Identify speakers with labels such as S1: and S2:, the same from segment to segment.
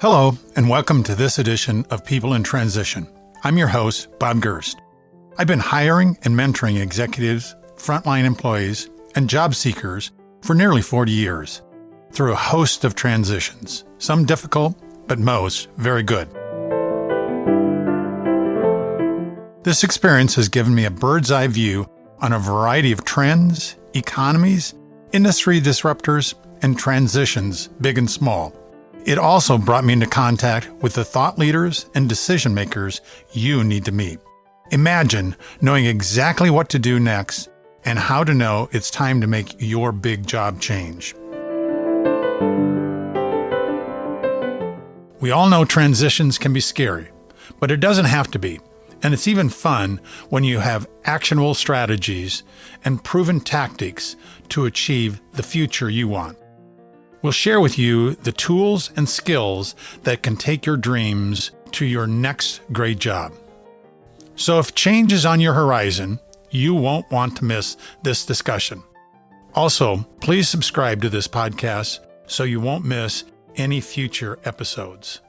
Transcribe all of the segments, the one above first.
S1: Hello, and welcome to this edition of People in Transition. I'm your host, Bob Gerst. I've been hiring and mentoring executives, frontline employees, and job seekers for nearly 40 years through a host of transitions, some difficult, but most very good. This experience has given me a bird's eye view on a variety of trends, economies, industry disruptors, and transitions, big and small. It also brought me into contact with the thought leaders and decision makers you need to meet. Imagine knowing exactly what to do next and how to know it's time to make your big job change. We all know transitions can be scary, but it doesn't have to be. And it's even fun when you have actionable strategies and proven tactics to achieve the future you want. We'll share with you the tools and skills that can take your dreams to your next great job. So if change is on your horizon, you won't want to miss this discussion. Also, please subscribe to this podcast so you won't miss any future episodes.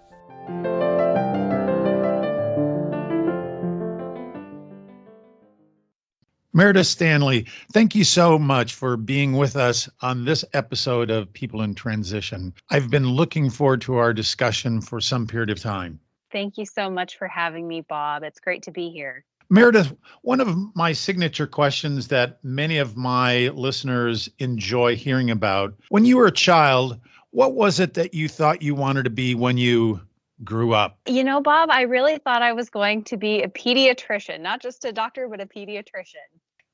S1: Meredith Stanley, thank you so much for being with us on this episode of People in Transition. I've been looking forward to our discussion for some period of time.
S2: Thank you so much for having me, Bob. It's great to be here.
S1: Meredith, one of my signature questions that many of my listeners enjoy hearing about, when you were a child, what was it that you thought you wanted to be when you grew up?
S2: You know, Bob, I really thought I was going to be a pediatrician, not just a doctor, but a pediatrician.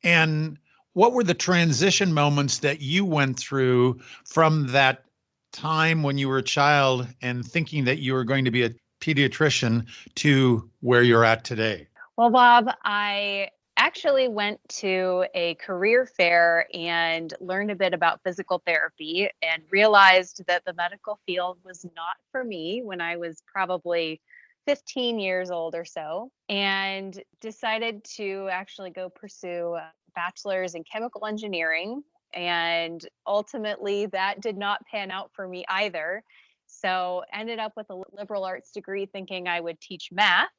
S1: And what were the transition moments that you went through from that time when you were a child and thinking that you were going to be a pediatrician to where you're at today?
S2: Well, Bob, I actually went to a career fair and learned a bit about physical therapy and realized that the medical field was not for me when I was probably 15 years old or so, and decided to actually go pursue a bachelor's in chemical engineering. And ultimately, that did not pan out for me either. So ended up with a liberal arts degree thinking I would teach math.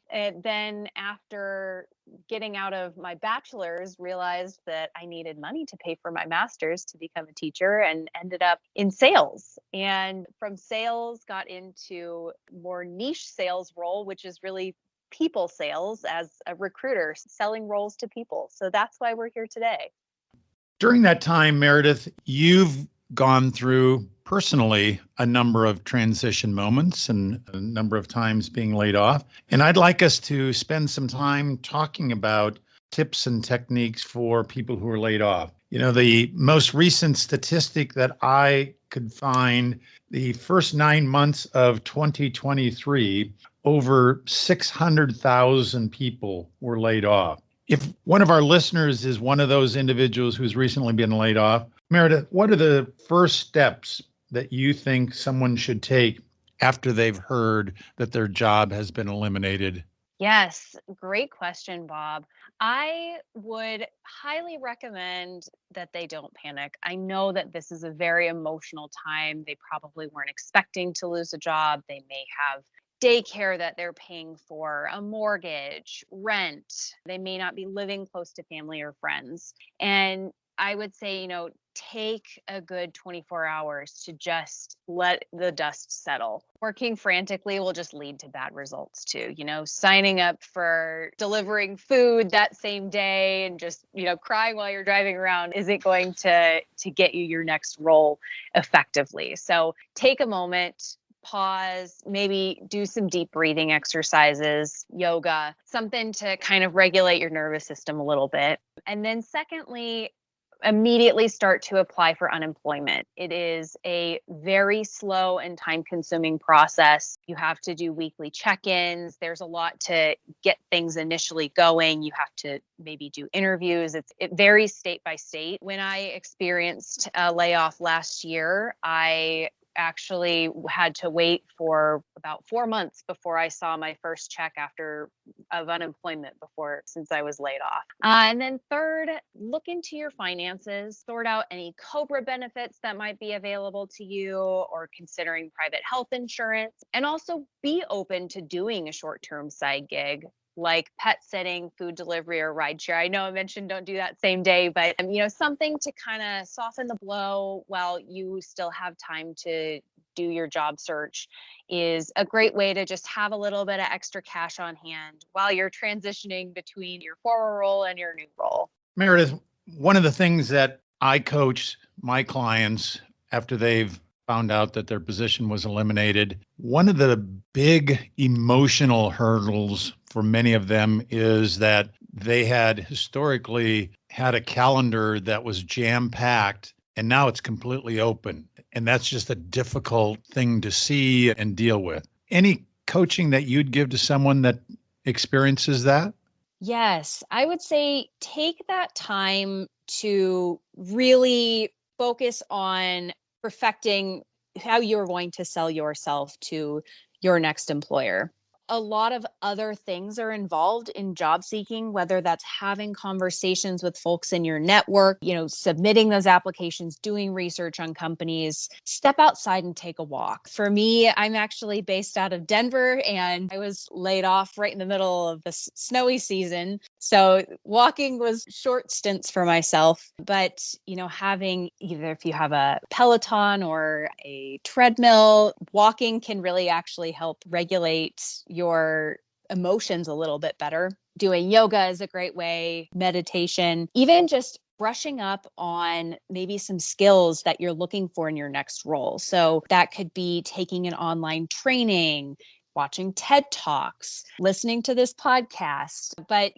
S2: And then after getting out of my bachelor's, realized that I needed money to pay for my master's to become a teacher and ended up in sales. And from sales got into more niche sales role, which is really people sales as a recruiter, selling roles to people. So that's why we're here today.
S1: During that time, Meredith, you've gone through personally a number of transition moments and a number of times being laid off. And I'd like us to spend some time talking about tips and techniques for people who are laid off. You know, the most recent statistic that I could find, the first 9 months of 2023, over 600,000 people were laid off. If one of our listeners is one of those individuals who's recently been laid off, Meredith, what are the first steps that you think someone should take after they've heard that their job has been eliminated?
S2: Yes, great question, Bob. I would highly recommend that they don't panic. I know that this is a very emotional time. They probably weren't expecting to lose a job. They may have daycare that they're paying for, a mortgage, rent. They may not be living close to family or friends. And I would say, take a good 24 hours to just let the dust settle. Working frantically will just lead to bad results too. Signing up for delivering food that same day and just, crying while you're driving around isn't going to get you your next role effectively. So take a moment, pause, maybe do some deep breathing exercises, yoga, something to kind of regulate your nervous system a little bit. And then secondly, immediately start to apply for unemployment. It is a very slow and time-consuming process. You have to do weekly check-ins. There's a lot to get things initially going. You have to maybe do interviews. It varies state by state. When I experienced a layoff last year, I actually had to wait for about 4 months before I saw my first check of unemployment since I was laid off. And then third, look into your finances, sort out any COBRA benefits that might be available to you or considering private health insurance, and also be open to doing a short-term side gig like pet sitting, food delivery, or rideshare. I know I mentioned don't do that same day, but something to kind of soften the blow while you still have time to do your job search is a great way to just have a little bit of extra cash on hand while you're transitioning between your former role and your new role.
S1: Meredith, one of the things that I coach my clients after they've found out that their position was eliminated, one of the big emotional hurdles for many of them is that they had historically had a calendar that was jam-packed, and now it's completely open. And that's just a difficult thing to see and deal with. Any coaching that you'd give to someone that experiences that?
S2: Yes, I would say take that time to really focus on perfecting how you're going to sell yourself to your next employer. A lot of other things are involved in job seeking, whether that's having conversations with folks in your network, submitting those applications, doing research on companies. Step outside and take a walk. For me, I'm actually based out of Denver, and I was laid off right in the middle of the snowy season. So walking was short stints for myself, but having either if you have a Peloton or a treadmill, walking can really actually help regulate your emotions a little bit better. Doing yoga is a great way, meditation, even just brushing up on maybe some skills that you're looking for in your next role. So that could be taking an online training, watching TED Talks, listening to this podcast, but,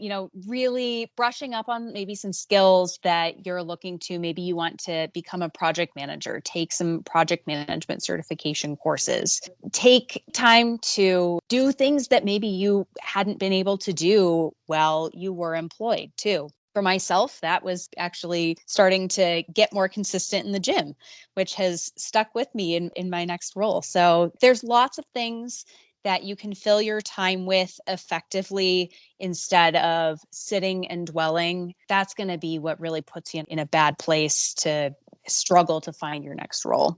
S2: really brushing up on maybe some skills that you're looking to. Maybe you want to become a project manager, take some project management certification courses, take time to do things that maybe you hadn't been able to do while you were employed too. For myself, that was actually starting to get more consistent in the gym, which has stuck with me in my next role. So there's lots of things that you can fill your time with effectively instead of sitting and dwelling. That's going to be what really puts you in a bad place to struggle to find your next role.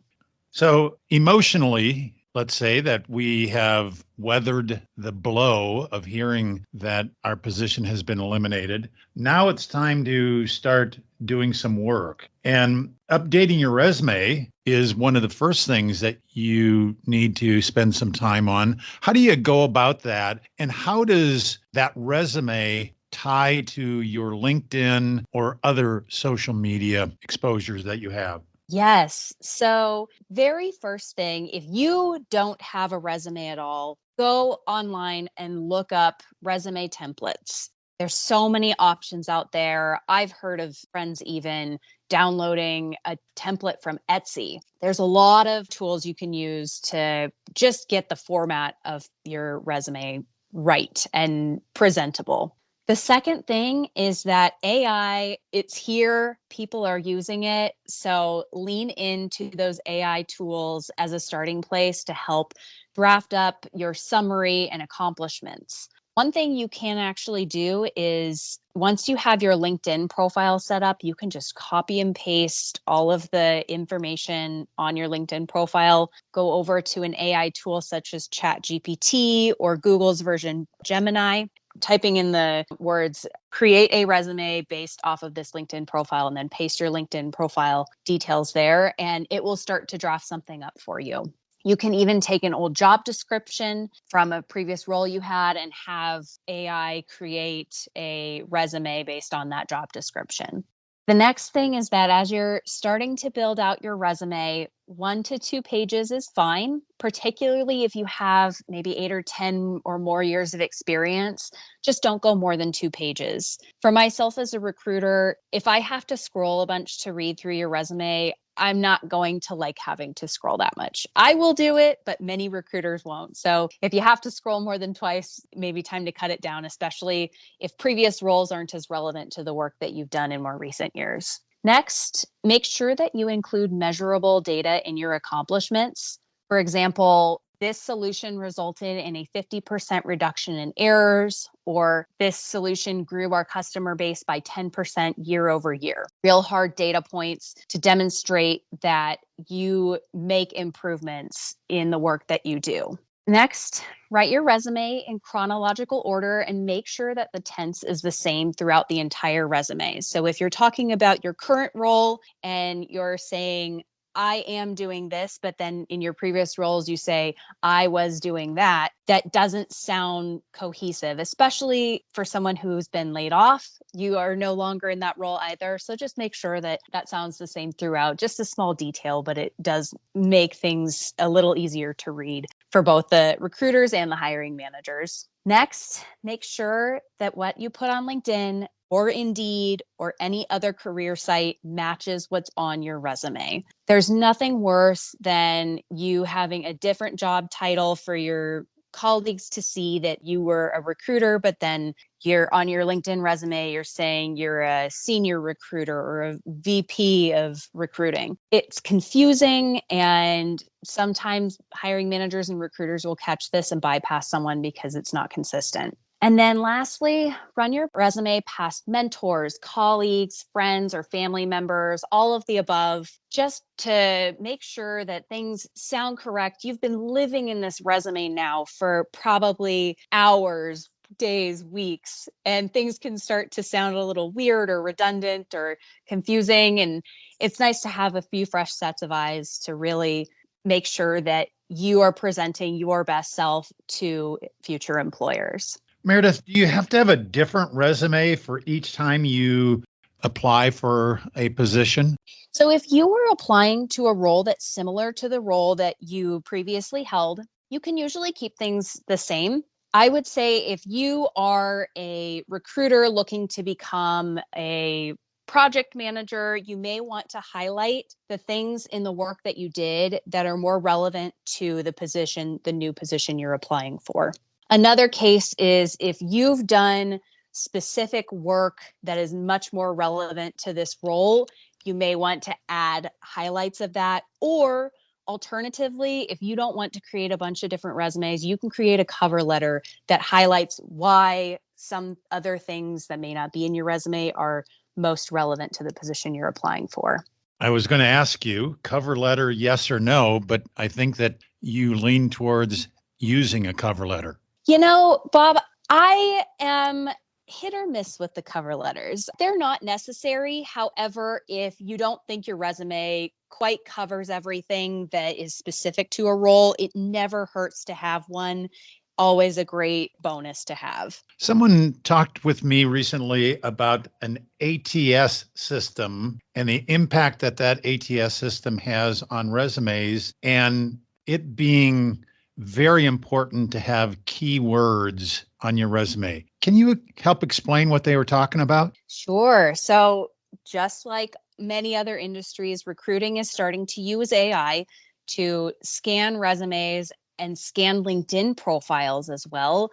S1: So emotionally, let's say that we have weathered the blow of hearing that our position has been eliminated. Now it's time to start doing some work. And updating your resume is one of the first things that you need to spend some time on. How do you go about that? And how does that resume tie to your LinkedIn or other social media exposures that you have?
S2: Yes. So very first thing, if you don't have a resume at all, go online and look up resume templates. There's so many options out there. I've heard of friends even downloading a template from Etsy. There's a lot of tools you can use to just get the format of your resume right and presentable. The second thing is that AI, it's here, people are using it. So lean into those AI tools as a starting place to help draft up your summary and accomplishments. One thing you can actually do is once you have your LinkedIn profile set up, you can just copy and paste all of the information on your LinkedIn profile, go over to an AI tool such as ChatGPT or Google's version Gemini, typing in the words, create a resume based off of this LinkedIn profile, and then paste your LinkedIn profile details there, and it will start to draft something up for you. You can even take an old job description from a previous role you had and have AI create a resume based on that job description. The next thing is that as you're starting to build out your resume, 1 to 2 pages is fine, particularly if you have maybe 8 or 10 or more years of experience. Just don't go more than 2 pages. For myself as a recruiter, if I have to scroll a bunch to read through your resume, I'm not going to like having to scroll that much. I will do it, but many recruiters won't. So if you have to scroll more than twice, maybe time to cut it down, especially if previous roles aren't as relevant to the work that you've done in more recent years. Next, make sure that you include measurable data in your accomplishments. For example, this solution resulted in a 50% reduction in errors, or this solution grew our customer base by 10% year over year. Real hard data points to demonstrate that you make improvements in the work that you do. Next, write your resume in chronological order and make sure that the tense is the same throughout the entire resume. So if you're talking about your current role and you're saying, I am doing this, but then in your previous roles, you say, I was doing that, that doesn't sound cohesive, especially for someone who's been laid off. You are no longer in that role either. So just make sure that that sounds the same throughout. Just a small detail, but it does make things a little easier to read for both the recruiters and the hiring managers. Next, make sure that what you put on LinkedIn or Indeed or any other career site matches what's on your resume. There's nothing worse than you having a different job title for your colleagues to see that you were a recruiter, but then you're on your LinkedIn resume, you're saying you're a senior recruiter or a VP of recruiting. It's confusing, and sometimes hiring managers and recruiters will catch this and bypass someone because it's not consistent. And then lastly, run your resume past mentors, colleagues, friends, or family members, all of the above, just to make sure that things sound correct. You've been living in this resume now for probably hours, days, weeks, and things can start to sound a little weird or redundant or confusing. And it's nice to have a few fresh sets of eyes to really make sure that you are presenting your best self to future employers.
S1: Meredith, do you have to have a different resume for each time you apply for a position?
S2: So if you were applying to a role that's similar to the role that you previously held, you can usually keep things the same. I would say if you are a recruiter looking to become a project manager, you may want to highlight the things in the work that you did that are more relevant to the position, the new position you're applying for. Another case is if you've done specific work that is much more relevant to this role, you may want to add highlights of that. Or alternatively, if you don't want to create a bunch of different resumes, you can create a cover letter that highlights why some other things that may not be in your resume are most relevant to the position you're applying for.
S1: I was going to ask you, cover letter, yes or no, but I think that you lean towards using a cover letter.
S2: You know, Bob, I am hit or miss with the cover letters. They're not necessary. However, if you don't think your resume quite covers everything that is specific to a role, it never hurts to have one. Always a great bonus to have.
S1: Someone talked with me recently about an ATS system and the impact that that ATS system has on resumes, and it being very important to have keywords on your resume. Can you help explain what they were talking about?
S2: Sure. So just like many other industries, recruiting is starting to use AI to scan resumes and scan LinkedIn profiles as well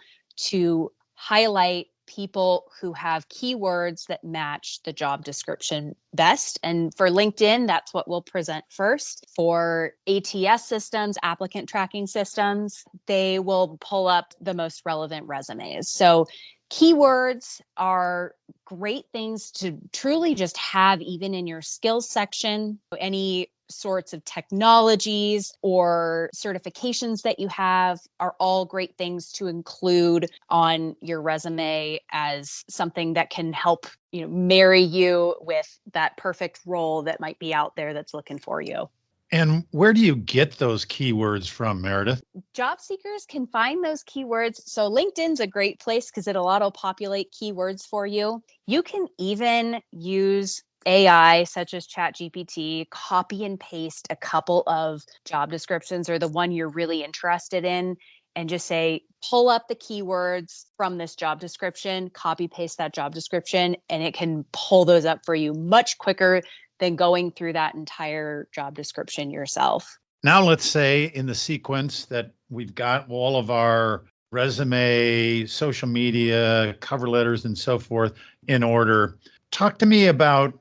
S2: to highlight people who have keywords that match the job description best. And for LinkedIn, that's what we'll present first. For ATS systems, applicant tracking systems, they will pull up the most relevant resumes. So keywords are great things to truly just have even in your skills section. Any sorts of technologies or certifications that you have are all great things to include on your resume as something that can help, marry you with that perfect role that might be out there that's looking for you.
S1: And where do you get those keywords from, Meredith?
S2: Job seekers can find those keywords. So LinkedIn's a great place because it'll auto-populate keywords for you. You can even use AI such as ChatGPT, copy and paste a couple of job descriptions or the one you're really interested in and just say, pull up the keywords from this job description, copy paste that job description, and it can pull those up for you much quicker than going through that entire job description yourself.
S1: Now, let's say in the sequence that we've got all of our resume, social media, cover letters, and so forth in order. Talk to me about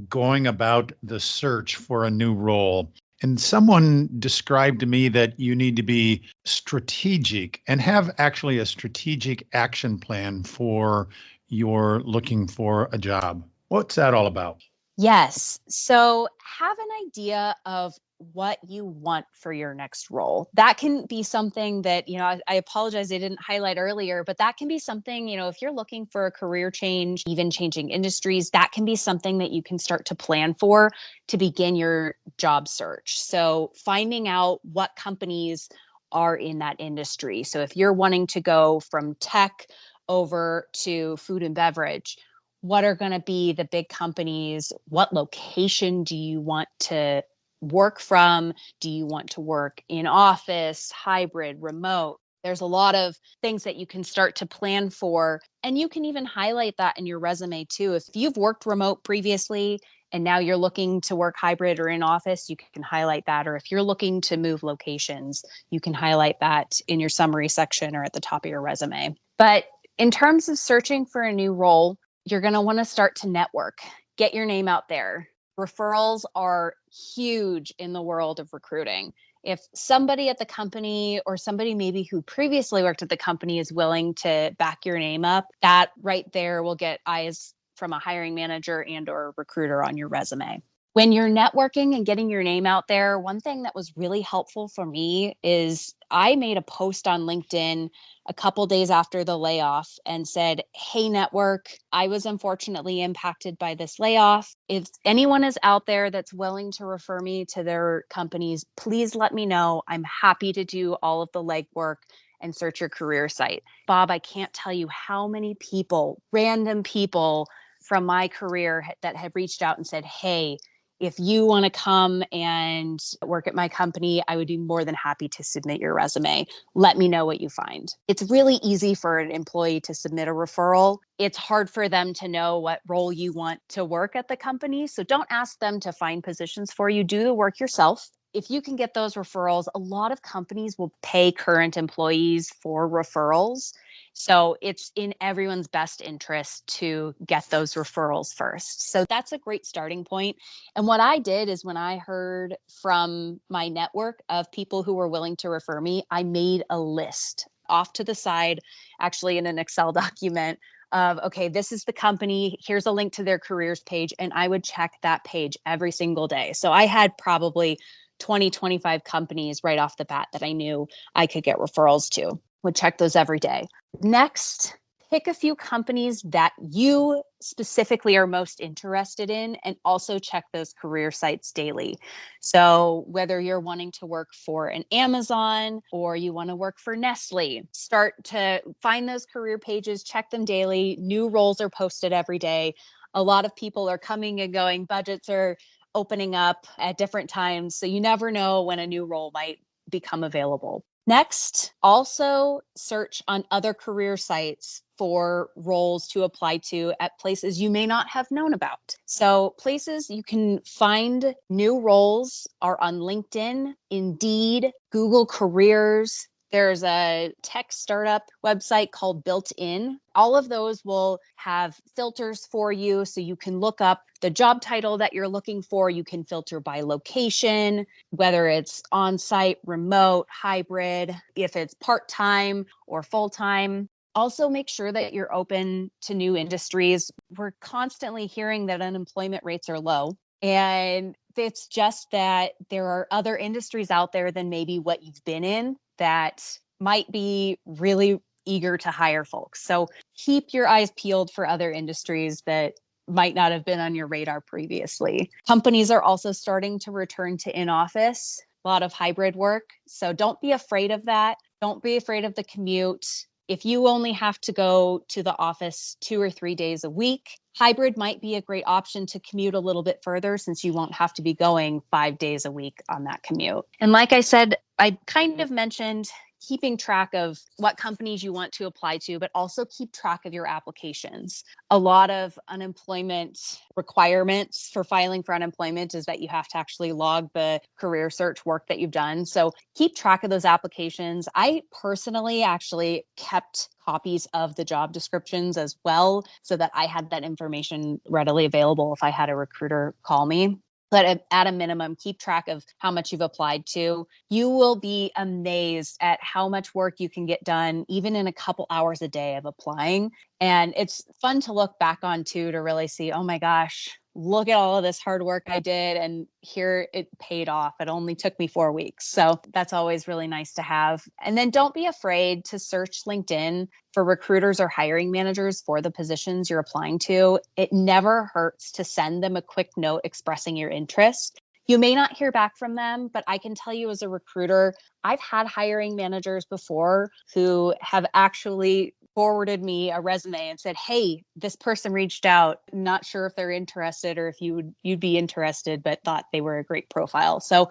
S1: going about the search for a new role. And someone described to me that you need to be strategic and have actually a strategic action plan for your looking for a job. What's that all about?
S2: Yes. So have an idea of what you want for your next role. That can be something that, I apologize, I didn't highlight earlier, but that can be something, if you're looking for a career change, even changing industries, that can be something that you can start to plan for to begin your job search. So finding out what companies are in that industry. So if you're wanting to go from tech over to food and beverage, what are going to be the big companies? What location do you want to work from? Do you want to work in office, hybrid, remote? There's a lot of things that you can start to plan for. And you can even highlight that in your resume too. If you've worked remote previously and now you're looking to work hybrid or in office, you can highlight that. Or if you're looking to move locations, you can highlight that in your summary section or at the top of your resume. But in terms of searching for a new role, you're going to want to start to network, get your name out there. Referrals are huge in the world of recruiting. If somebody at the company or somebody maybe who previously worked at the company is willing to back your name up, that right there will get eyes from a hiring manager and or recruiter on your resume. When you're networking and getting your name out there, one thing that was really helpful for me is I made a post on LinkedIn a couple days after the layoff and said, "Hey, network, I was unfortunately impacted by this layoff. If anyone is out there that's willing to refer me to their companies, please let me know. I'm happy to do all of the legwork and search your career site." Bob, I can't tell you how many people, random people from my career that have reached out and said, "Hey, if you want to come and work at my company, I would be more than happy to submit your resume. Let me know what you find." It's really easy for an employee to submit a referral. It's hard for them to know what role you want to work at the company. So don't ask them to find positions for you. Do the work yourself. If you can get those referrals, a lot of companies will pay current employees for referrals. So it's in everyone's best interest to get those referrals first. So that's a great starting point. And what I did is when I heard from my network of people who were willing to refer me, I made a list off to the side, actually in an Excel document of, okay, this is the company, here's a link to their careers page. And I would check that page every single day. So I had probably 20, 25 companies right off the bat that I knew I could get referrals to. Would check those every day. Next, pick a few companies that you specifically are most interested in and also check those career sites daily. So whether you're wanting to work for an Amazon or you want to work for Nestle, start to find those career pages, check them daily. New roles are posted every day. A lot of people are coming and going. Budgets are opening up at different times. So you never know when a new role might become available. Next, also search on other career sites for roles to apply to at places you may not have known about. So places you can find new roles are on LinkedIn, Indeed, Google Careers. There's a tech startup website called Built In. All of those will have filters for you so you can look up the job title that you're looking for. You can filter by location, whether it's on-site, remote, hybrid, if it's part-time or full-time. Also, make sure that you're open to new industries. We're constantly hearing that unemployment rates are low. And it's just that there are other industries out there than maybe what you've been in that might be really eager to hire folks. So keep your eyes peeled for other industries that might not have been on your radar previously. Companies are also starting to return to in-office, a lot of hybrid work. So don't be afraid of that. Don't be afraid of the commute. If you only have to go to the office 2 or 3 days a week, hybrid might be a great option to commute a little bit further since you won't have to be going 5 days a week on that commute. And like I said, I kind of mentioned keeping track of what companies you want to apply to, but also keep track of your applications. A lot of unemployment requirements for filing for unemployment is that you have to actually log the career search work that you've done. So keep track of those applications. I personally actually kept copies of the job descriptions as well, so that I had that information readily available if I had a recruiter call me. But at a minimum, keep track of how much you've applied to. You will be amazed at how much work you can get done, even in a couple hours a day of applying. And it's fun to look back on too, to really see, oh my gosh, look at all of this hard work I did. And here it paid off. It only took me 4 weeks. So that's always really nice to have. And then don't be afraid to search LinkedIn for recruiters or hiring managers for the positions you're applying to. It never hurts to send them a quick note expressing your interest. You may not hear back from them, but I can tell you as a recruiter, I've had hiring managers before who have actually forwarded me a resume and said, hey, this person reached out, not sure if they're interested or if you'd be interested, but thought they were a great profile. So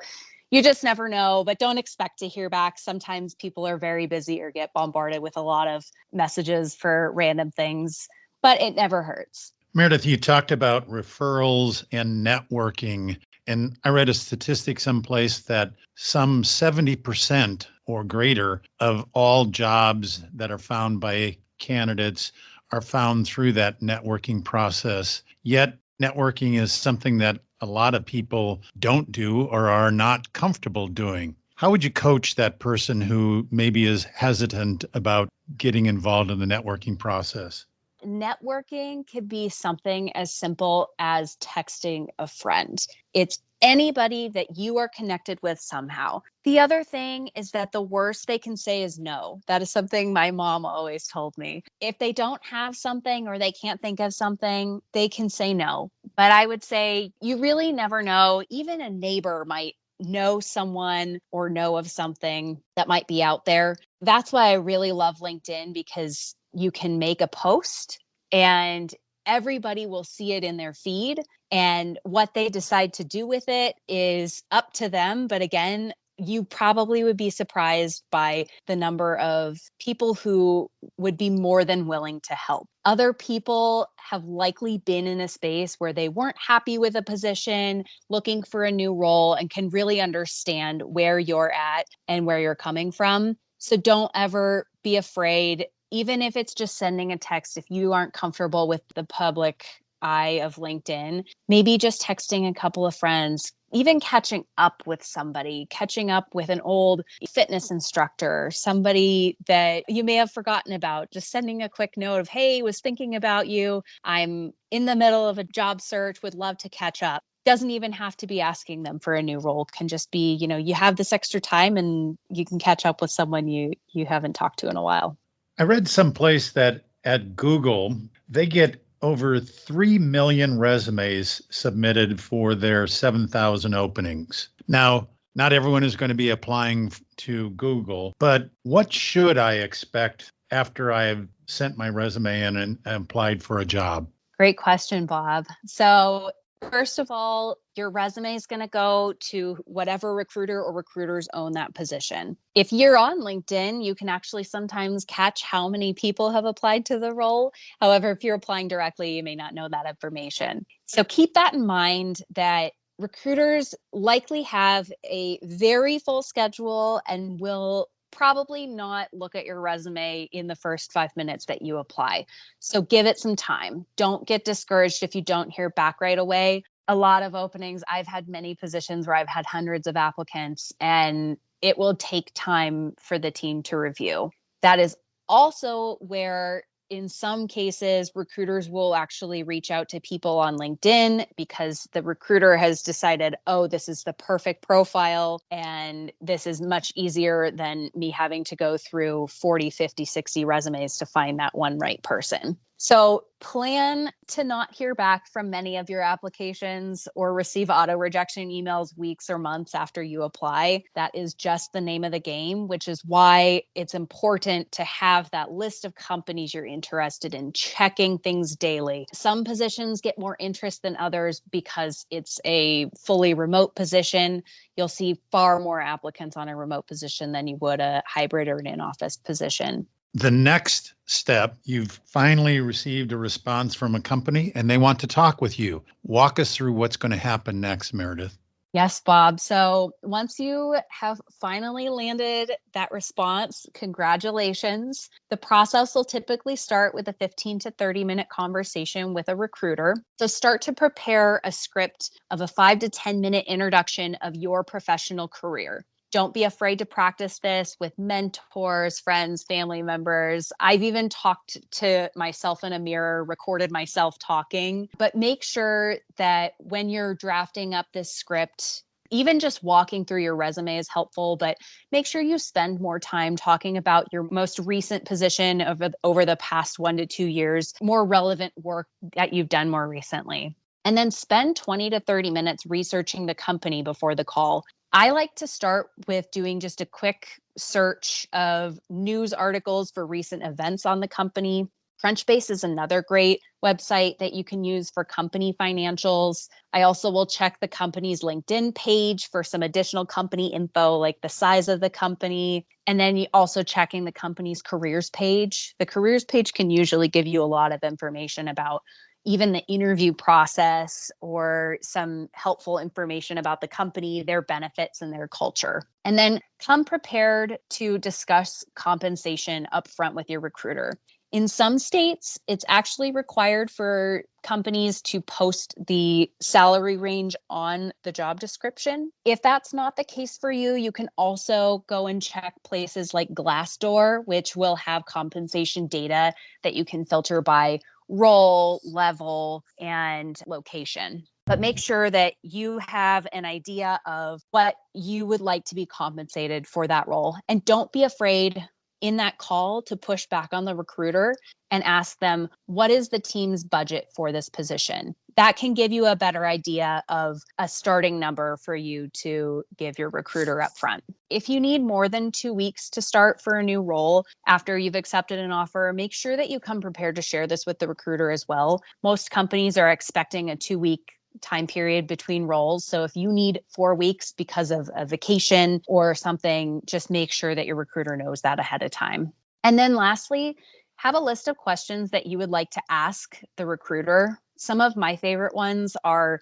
S2: you just never know, but don't expect to hear back. Sometimes people are very busy or get bombarded with a lot of messages for random things, but it never hurts.
S1: Meredith, you talked about referrals and networking, and I read a statistic someplace that some 70% or greater of all jobs that are found by candidates are found through that networking process. Yet networking is something that a lot of people don't do or are not comfortable doing. How would you coach that person who maybe is hesitant about getting involved in the networking process?
S2: Networking could be something as simple as texting a friend. It's anybody that you are connected with somehow. The other thing is that the worst they can say is no. That is something my mom always told me. If they don't have something or they can't think of something, they can say no. But I would say you really never know. Even a neighbor might know someone or know of something that might be out there. That's why I really love LinkedIn, because you can make a post and everybody will see it in their feed, and what they decide to do with it is up to them. But again, you probably would be surprised by the number of people who would be more than willing to help. Other people have likely been in a space where they weren't happy with a position, looking for a new role, and can really understand where you're at and where you're coming from. So don't ever be afraid, even if it's just sending a text. If you aren't comfortable with the public eye of LinkedIn, maybe just texting a couple of friends, even catching up with somebody, catching up with an old fitness instructor, somebody that you may have forgotten about, just sending a quick note of, hey, was thinking about you. I'm in the middle of a job search, would love to catch up. Doesn't even have to be asking them for a new role. Can just be, you have this extra time and you can catch up with someone you haven't talked to in a while.
S1: I read someplace that at Google, they get over 3 million resumes submitted for their 7,000 openings. Now, not everyone is going to be applying to Google, but what should I expect after I have sent my resume in and applied for a job?
S2: Great question, Bob. So first of all, your resume is going to go to whatever recruiter or recruiters own that position. If you're on LinkedIn, you can actually sometimes catch how many people have applied to the role. However, if you're applying directly, you may not know that information. So keep that in mind, that recruiters likely have a very full schedule and will probably not look at your resume in the first 5 minutes that you apply. So give it some time. Don't get discouraged if you don't hear back right away. A lot of openings, I've had many positions where I've had hundreds of applicants, and it will take time for the team to review. That is also where, in some cases, recruiters will actually reach out to people on LinkedIn because the recruiter has decided, oh, this is the perfect profile, and this is much easier than me having to go through 40, 50, 60 resumes to find that one right person. So plan to not hear back from many of your applications or receive auto rejection emails weeks or months after you apply. That is just the name of the game, which is why it's important to have that list of companies you're interested in, checking things daily. Some positions get more interest than others because it's a fully remote position. You'll see far more applicants on a remote position than you would a hybrid or an in-office position.
S1: The next step, you've finally received a response from a company and they want to talk with you. Walk us through what's going to happen next, Meredith.
S2: Yes, Bob. So once you have finally landed that response, congratulations. The process will typically start with a 15 to 30-minute conversation with a recruiter. So start to prepare a script of a 5 to 10-minute introduction of your professional career. Don't be afraid to practice this with mentors, friends, family members. I've even talked to myself in a mirror, recorded myself talking, but make sure that when you're drafting up this script, even just walking through your resume is helpful, but make sure you spend more time talking about your most recent position over the past 1 to 2 years, more relevant work that you've done more recently. And then spend 20 to 30 minutes researching the company before the call. I like to start with doing just a quick search of news articles for recent events on the company. Crunchbase is another great website that you can use for company financials. I also will check the company's LinkedIn page for some additional company info, like the size of the company. And then you also checking the company's careers page. The careers page can usually give you a lot of information about even the interview process or some helpful information about the company, their benefits, and their culture. And then come prepared to discuss compensation upfront with your recruiter. In some states, it's actually required for companies to post the salary range on the job description. If that's not the case for you, you can also go and check places like Glassdoor, which will have compensation data that you can filter by role, level, and location. But make sure that you have an idea of what you would like to be compensated for that role. And don't be afraid in that call to push back on the recruiter and ask them, what is the team's budget for this position? That can give you a better idea of a starting number for you to give your recruiter up front. If you need more than 2 weeks to start for a new role after you've accepted an offer, make sure that you come prepared to share this with the recruiter as well. Most companies are expecting a 2-week time period between roles. So if you need 4 weeks because of a vacation or something, just make sure that your recruiter knows that ahead of time. And then lastly, have a list of questions that you would like to ask the recruiter. Some of my favorite ones are,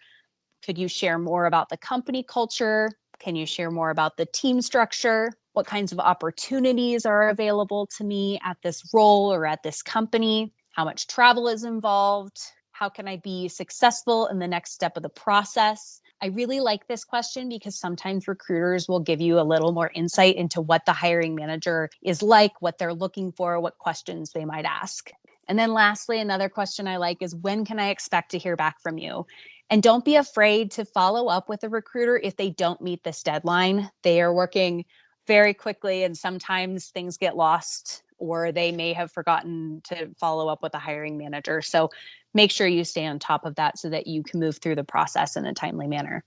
S2: could you share more about the company culture? Can you share more about the team structure? What kinds of opportunities are available to me at this role or at this company? How much travel is involved? How can I be successful in the next step of the process? I really like this question because sometimes recruiters will give you a little more insight into what the hiring manager is like, what they're looking for, what questions they might ask. And then lastly, another question I like is, when can I expect to hear back from you? And don't be afraid to follow up with a recruiter if they don't meet this deadline. They are working very quickly and sometimes things get lost or they may have forgotten to follow up with the hiring manager. So make sure you stay on top of that so that you can move through the process in a timely manner.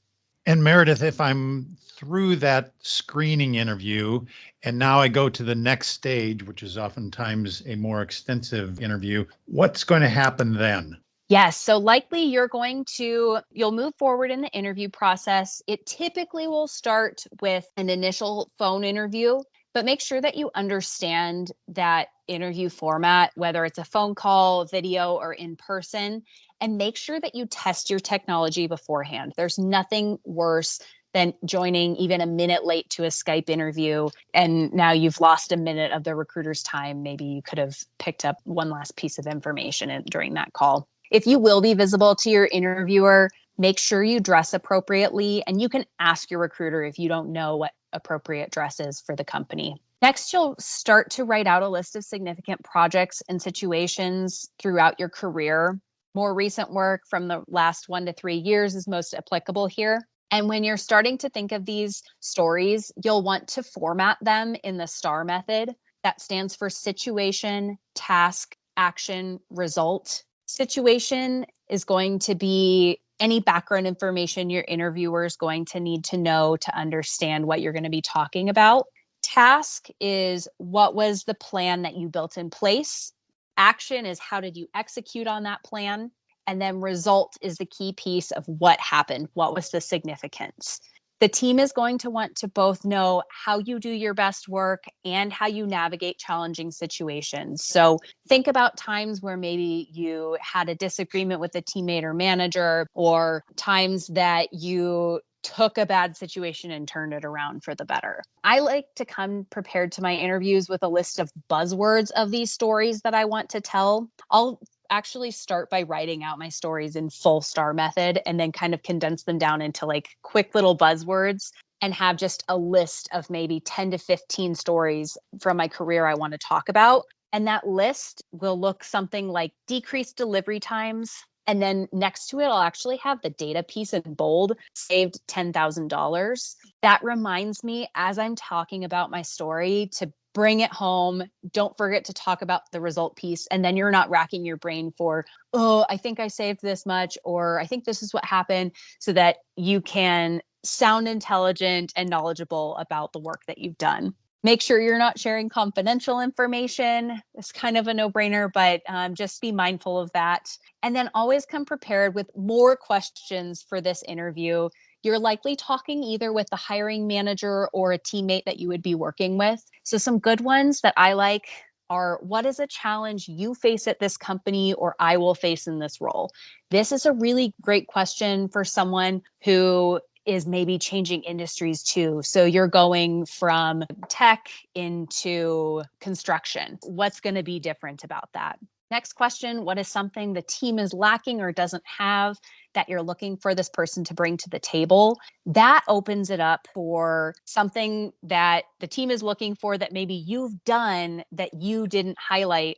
S1: And Meredith, if I'm through that screening interview and now I go to the next stage, which is oftentimes a more extensive interview, what's going to happen then?
S2: Yes. So likely you'll move forward in the interview process. It typically will start with an initial phone interview, but make sure that you understand that interview format, whether it's a phone call, video, or in person, and make sure that you test your technology beforehand. There's nothing worse than joining even a minute late to a Skype interview, and now you've lost a minute of the recruiter's time. Maybe you could have picked up one last piece of information during that call. If you will be visible to your interviewer, make sure you dress appropriately, and you can ask your recruiter if you don't know what appropriate dress is for the company. Next, you'll start to write out a list of significant projects and situations throughout your career. More recent work from the last 1 to 3 years is most applicable here. And when you're starting to think of these stories, you'll want to format them in the STAR method. That stands for situation, task, action result situation is going to be any background information your interviewer is going to need to know to understand what you're going to be talking about. Task is what was the plan that you built in place. Action is how did you execute on that plan? And then result is the key piece of what happened. What was the significance? The team is going to want to both know how you do your best work and how you navigate challenging situations. So think about times where maybe you had a disagreement with a teammate or manager, or times that you took a bad situation and turned it around for the better. I like to come prepared to my interviews with a list of buzzwords of these stories that I want to tell. I'll actually start by writing out my stories in full star method and then kind of condense them down into like quick little buzzwords and have just a list of maybe 10 to 15 stories from my career I want to talk about. And that list will look something like decreased delivery times. And then next to it, I'll actually have the data piece in bold, saved $10,000. That reminds me as I'm talking about my story to bring it home. Don't forget to talk about the result piece. And then you're not racking your brain for, oh, I think I saved this much, or I think this is what happened, so that you can sound intelligent and knowledgeable about the work that you've done. Make sure you're not sharing confidential information. It's kind of a no-brainer, but just be mindful of that. And then always come prepared with more questions for this interview. You're likely talking either with the hiring manager or a teammate that you would be working with. So some good ones that I like are, what is a challenge you face at this company or I will face in this role? This is a really great question for someone who is maybe changing industries too. So you're going from tech into construction. What's going to be different about that? Next question, what is something the team is lacking or doesn't have that you're looking for this person to bring to the table? That opens it up for something that the team is looking for that maybe you've done that you didn't highlight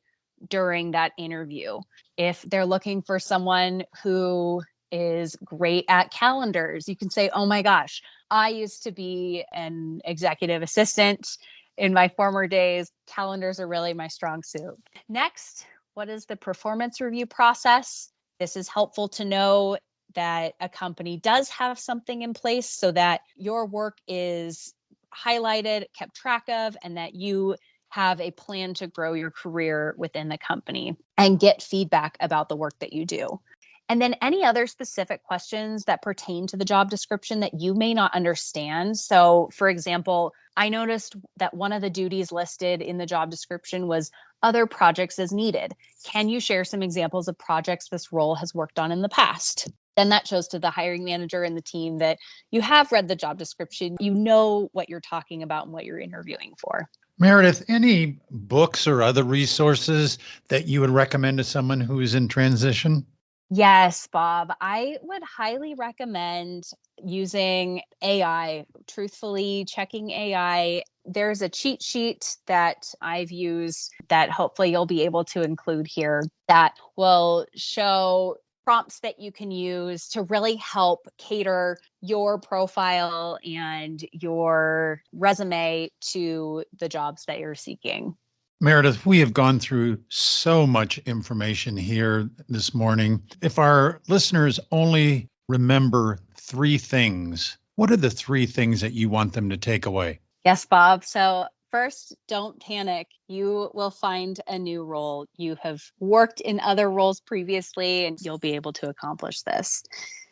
S2: during that interview. If they're looking for someone who is great at calendars, you can say, oh my gosh, I used to be an executive assistant in my former days. Calendars are really my strong suit. Next, what is the performance review process? This is helpful to know that a company does have something in place so that your work is highlighted, kept track of, and that you have a plan to grow your career within the company and get feedback about the work that you do. And then any other specific questions that pertain to the job description that you may not understand. So, for example, I noticed that one of the duties listed in the job description was other projects as needed. Can you share some examples of projects this role has worked on in the past? Then that shows to the hiring manager and the team that you have read the job description, you know what you're talking about and what you're interviewing for.
S1: Meredith, any books or other resources that you would recommend to someone who is in transition?
S2: Yes, Bob. I would highly recommend using AI, truthfully checking AI. There's a cheat sheet that I've used that hopefully you'll be able to include here that will show prompts that you can use to really help cater your profile and your resume to the jobs that you're seeking.
S1: Meredith, we have gone through so much information here this morning. If our listeners only remember 3 things, what are the 3 things that you want them to take away?
S2: Yes, Bob. So first, don't panic. You will find a new role. You have worked in other roles previously, and you'll be able to accomplish this.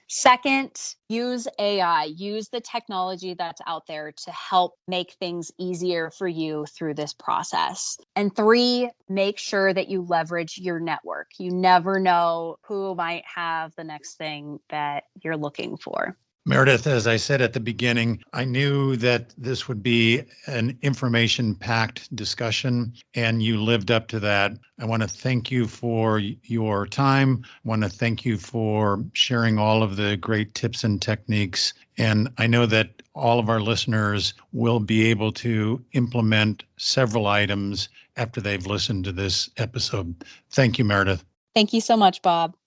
S2: Second, use AI, use the technology that's out there to help make things easier for you through this process. And 3, make sure that you leverage your network. You never know who might have the next thing that you're looking for.
S1: Meredith, as I said at the beginning, I knew that this would be an information-packed discussion, and you lived up to that. I want to thank you for your time. I want to thank you for sharing all of the great tips and techniques. And I know that all of our listeners will be able to implement several items after they've listened to this episode. Thank you, Meredith.
S2: Thank you so much, Bob.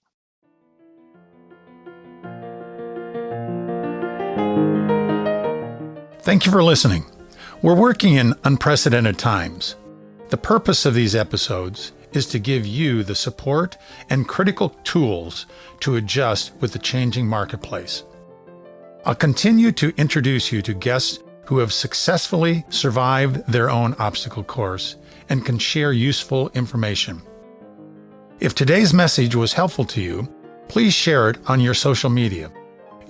S1: Thank you for listening. We're working in unprecedented times. The purpose of these episodes is to give you the support and critical tools to adjust with the changing marketplace. I'll continue to introduce you to guests who have successfully survived their own obstacle course and can share useful information. If today's message was helpful to you, please share it on your social media.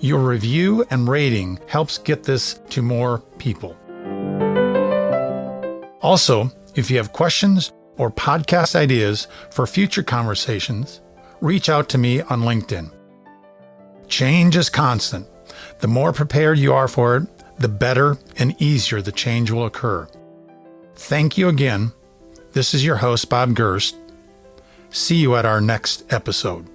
S1: Your review and rating helps get this to more people. Also, if you have questions or podcast ideas for future conversations, reach out to me on LinkedIn. Change is constant. The more prepared you are for it, the better and easier the change will occur. Thank you again. This is your host, Bob Gerst. See you at our next episode.